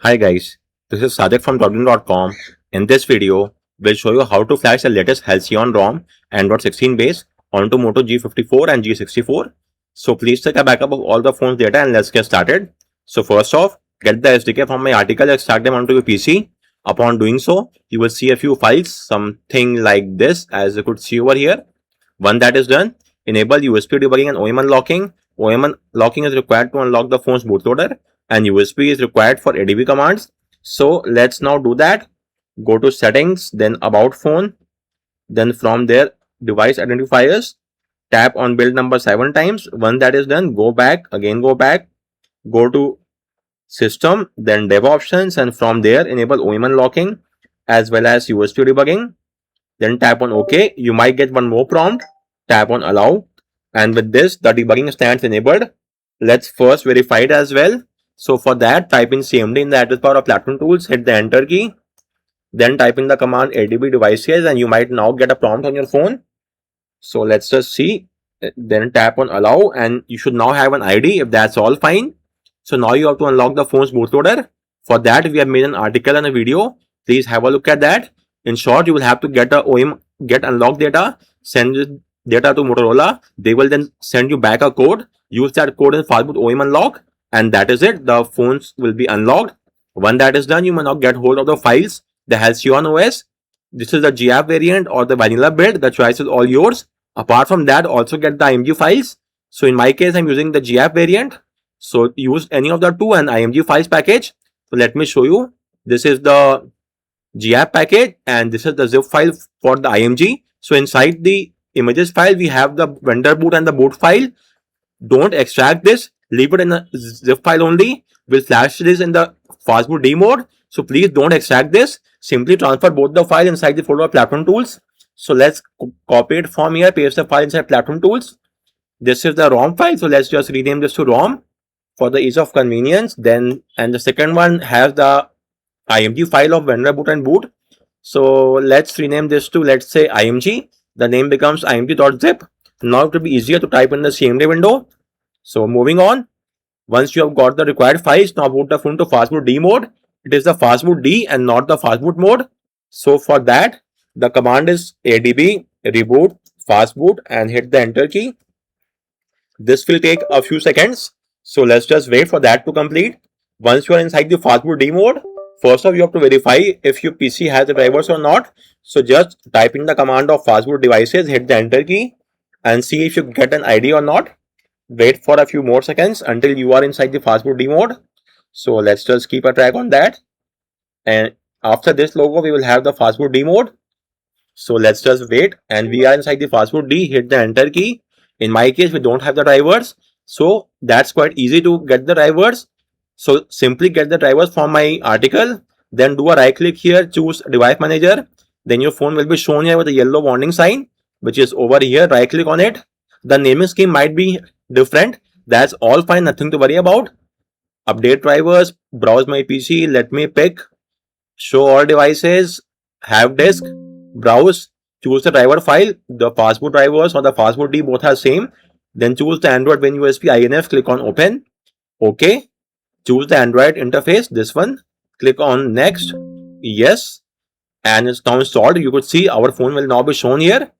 Hi guys, this is Sajak from Dublin.com. In this video, we'll show you how to flash the latest Halcyon ROM Android 16 base onto Moto G54 and G64. So please take a backup of all the phone's data and let's get started. So first off, get the SDK from my article and extract them onto your PC. Upon doing so, you will see a few files, something like this as you could see over here. When that is done, enable USB debugging and OEM unlocking. OEM unlocking is required to unlock the phone's bootloader and USB is required for ADB commands. So let's now do that. Go to settings, then about phone, then from there device identifiers, tap on build number 7 times. Once that is done, go back, go to system, then dev options, and from there enable OEM unlocking as well as USB debugging. Then tap on OK. You might get one more prompt. Tap on allow, and with this the debugging stands enabled. Let's first verify it as well. So for that, type in CMD in the address bar of platform tools, hit the enter key, then type in the command ADB devices and you might now get a prompt on your phone. So let's just see. Then tap on allow and you should now have an ID if that's all fine. So now you have to unlock the phone's bootloader. For that, we have made an article and a video. Please have a look at that. In short, you will have to get a OEM get unlock data, send data to Motorola. They will then send you back a code. Use that code in fastboot OEM unlock, and that is it. The phones will be unlocked. When that is done, you may now get hold of the files. The Halcyon OS. This is the GApp variant or the vanilla build. The choice is all yours. Apart from that, also get the IMG files. So in my case, I'm using the GApp variant. So use any of the two and IMG files package. So let me show you. This is the GApp package and this is the zip file for the IMG. So inside the images file, we have the vendor boot and the boot file. Don't extract this. Leave it in a zip file only. We'll flash this in the fastboot D mode. So please don't extract this. Simply transfer both the file inside the folder of platform tools. So let's copy it from here, paste the file inside platform tools. This is the ROM file. So let's just rename this to ROM for the ease of convenience. Then, and the second one has the IMG file of vendor boot and boot. So let's rename this to, let's say, IMG. The name becomes img.zip. Now it will be easier to type in the CMD window. So moving on, once you have got the required files, now boot the phone to fastboot D mode. It is the fastboot D and not the fastboot mode. So for that, the command is adb reboot fastboot and hit the enter key. This will take a few seconds. So let's just wait for that to complete. Once you are inside the fastboot D mode, first off, you have to verify if your PC has the drivers or not. So just type in the command of fastboot devices, hit the enter key and see if you get an ID or not. Wait for a few more seconds until you are inside the fastboot D mode. So let's just keep a track on that. And after this logo, we will have the fastboot D mode. So let's just wait and we are inside the fastboot D, hit the enter key. In my case, we don't have the drivers. So that's quite easy to get the drivers. So simply get the drivers from my article. Then do a right click here, choose device manager. Then your phone will be shown here with a yellow warning sign, which is over here. Right click on it. The naming scheme might be different. That's all fine, nothing to worry about. Update drivers, browse my PC, let me pick, show all devices, have disk, browse, choose the driver file. The fastboot drivers or the fastboot D both are same. Then choose the Android Win USB INF, click on open. OK. Choose the Android interface, this one. Click on next, yes, and it's now installed. You could see our phone will now be shown here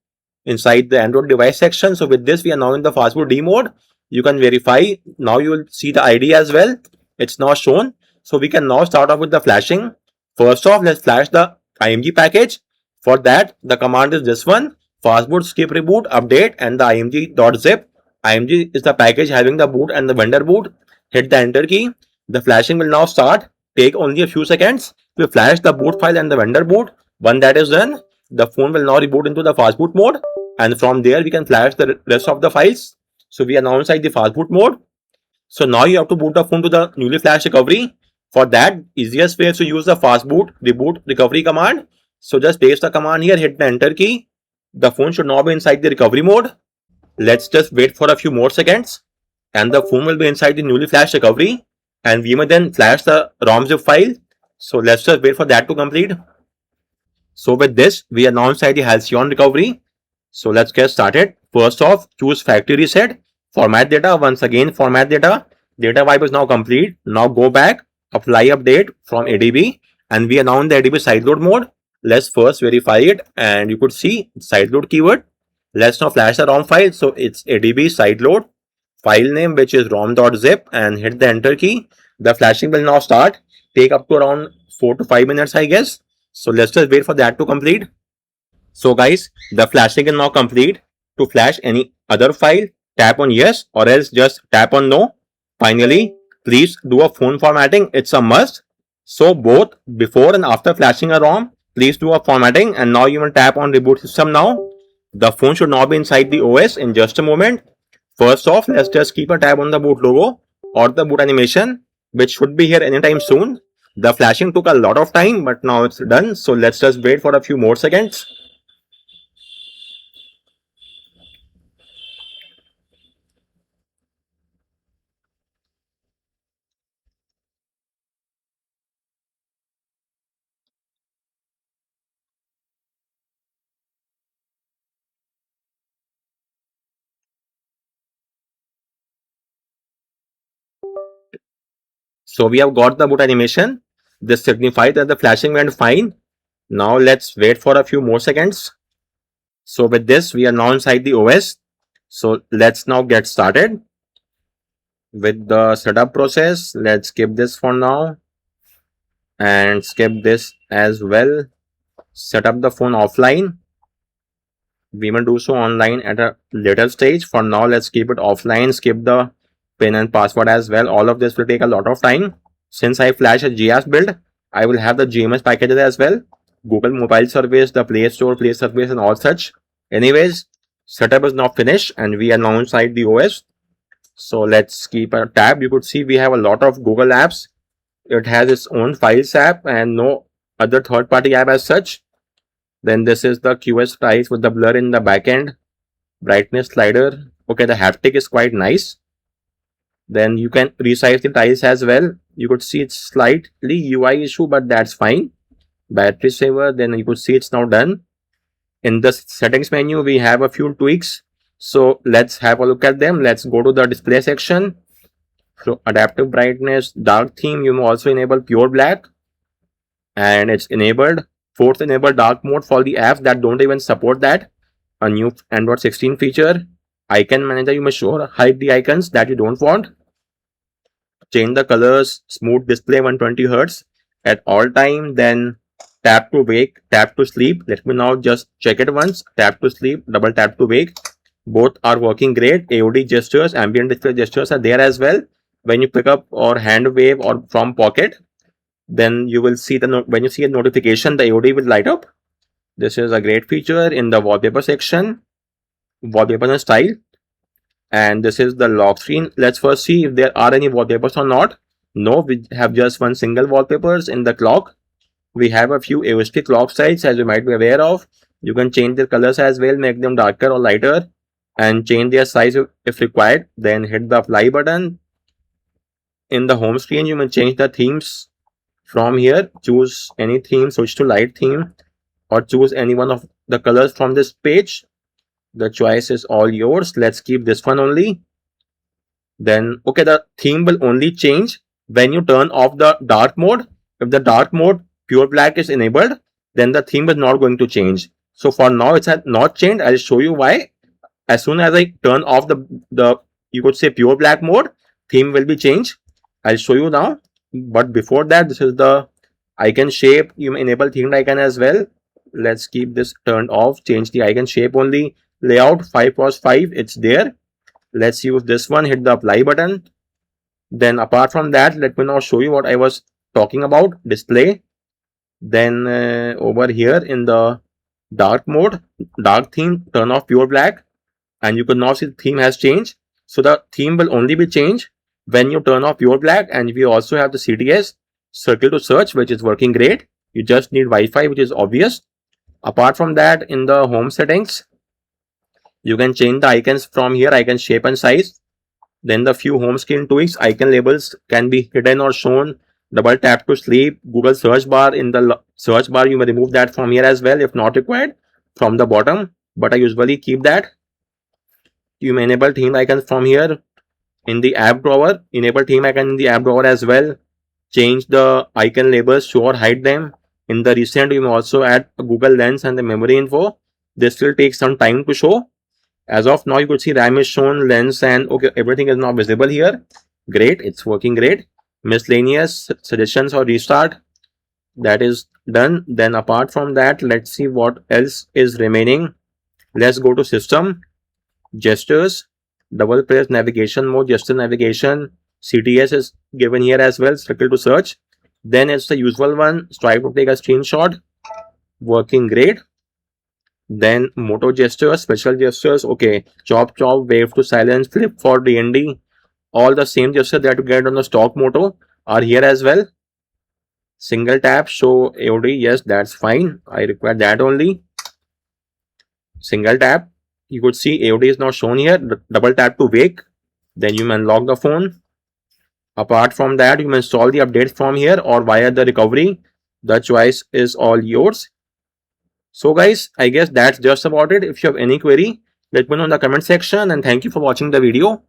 inside the Android device section. So with this, we are now in the fastboot D mode. You can verify. Now you will see the ID as well. It's now shown. So we can now start off with the flashing. First off, let's flash the IMG package. For that, the command is this one, fastboot skip reboot update and the img.zip. IMG is the package having the boot and the vendor boot. Hit the enter key. The flashing will now start. Take only a few seconds. We flash the boot file and the vendor boot. When that is done, the phone will now reboot into the fastboot mode. And from there, we can flash the rest of the files. So we are now inside the fastboot mode. So now you have to boot the phone to the newly flashed recovery. For that, easiest way is to use the fastboot reboot recovery command. So just paste the command here, hit the enter key. The phone should now be inside the recovery mode. Let's just wait for a few more seconds. And the phone will be inside the newly flashed recovery. And we may then flash the ROM zip file. So let's just wait for that to complete. So with this, we are now inside the Halcyon recovery. So let's get started. First off, choose factory reset, format data. Once again, format data. Data wipe is now complete. Now go back, apply update from ADB, and we are now in the ADB sideload mode. Let's first verify it, and you could see sideload keyword. Let's now flash the ROM file. So it's ADB sideload, file name which is rom.zip, and hit the enter key. The flashing will now start. Take up to around 4 to 5 minutes, I guess. So let's just wait for that to complete. So guys, the flashing is now complete. To flash any other file, tap on yes, or else just tap on no. Finally, please do a phone formatting. It's a must. So both before and after flashing a ROM, please do a formatting, and now you will tap on reboot system now. The phone should now be inside the OS in just a moment. First off, let's just keep a tab on the boot logo or the boot animation, which should be here anytime soon. The flashing took a lot of time, but now it's done. So let's just wait for a few more seconds. So we have got the boot animation. This signifies that the flashing went fine. Now let's wait for a few more seconds. So with this, we are now inside the OS. So let's now get started with the setup process. Let's skip this for now and skip this as well. Set up the phone offline. We will do so online at a later stage. For now, let's keep it offline. Skip the PIN and password as well. All of this will take a lot of time. Since I flash a GS build, I will have the GMS packages as well. Google Mobile Service, the Play Store, Play Service, and all such. Anyways, setup is now finished and we are now inside the OS. So let's keep a tab. You could see we have a lot of Google apps. It has its own Files app and no other third-party app as such. Then this is the QS price with the blur in the backend, brightness slider. Okay, the haptic is quite nice. Then you can resize the tiles as well. You could see it's slightly UI issue, but that's fine. Battery saver, then you could see it's now done. In the settings menu, we have a few tweaks. So let's have a look at them. Let's go to the display section. So adaptive brightness, dark theme, you may also enable pure black. And it's enabled. Force enable dark mode for the apps that don't even support that. A new Android 16 feature. Icon manager, you may show hide the icons that you don't want. Change the colors, smooth display 120 Hz at all time. Then tap to wake, tap to sleep. Let me now just check it once. Tap to sleep, double tap to wake. Both are working great. AOD gestures, ambient display gestures are there as well. When you pick up or hand wave or from pocket, then you will see when you see a notification, the AOD will light up. This is a great feature in the wallpaper section, wallpaper and style. And this is the lock screen. Let's first see if there are any wallpapers or not. No, we have just one single wallpapers in the clock. We have a few AOSP clock styles as you might be aware of. You can change their colors as well, make them darker or lighter, and change their size if required. Then hit the apply button. In the home screen, you may change the themes from here. Choose any theme, switch to light theme, or choose any one of the colors from this page. The choice is all yours. Let's keep this one only. Then, okay, the theme will only change when you turn off the dark mode. If the dark mode pure black is enabled, then the theme is not going to change. So for now, it's not changed. I'll show you why. As soon as I turn off the you could say pure black mode, theme will be changed. I'll show you now. But before that, this is the icon shape. You may enable themed icon as well. Let's keep this turned off. Change the icon shape only. Layout 5x5, it's there. Let's use this one. Hit the apply button. Then apart from that, let me now show you what I was talking about. Display. Then over here in the dark mode, dark theme, turn off pure black, and you can now see the theme has changed. So the theme will only be changed when you turn off pure black. And we also have the CTS, circle to search, which is working great. You just need Wi-Fi, which is obvious. Apart from that, in the home settings, you can change the icons from here, icon shape and size. Then the few home screen tweaks, icon labels can be hidden or shown. Double tap to sleep. Google search bar, in the search bar, you may remove that from here as well if not required, from the bottom, but I usually keep that. You may enable theme icons from here. In the app drawer, enable theme icon in the app drawer as well. change the icon labels, show or hide them. In the recent, you may also add a Google Lens and the memory info. This will take some time to show. As of now, you could see RAM is shown, lens, and okay, everything is now visible here. Great, it's working great. Miscellaneous suggestions or restart, that is done. Then apart from that, let's see what else is remaining. Let's go to system, gestures, double press navigation mode, gesture navigation. CTS is given here as well, circle to search. Then it's the usual one, strive to take a screenshot, working great. Then Moto gestures, special gestures, okay, chop, wave to silence, flip for DND. All the same gestures that you get on the stock Moto are here as well. Single tap, show AOD, yes, that's fine. I require that only. Single tap, you could see AOD is now shown here. Double tap to wake, then you may unlock the phone. Apart from that, you may install the updates from here or via the recovery. The choice is all yours. So guys, I guess that's just about it. If you have any query, let me know in the comment section, and thank you for watching the video.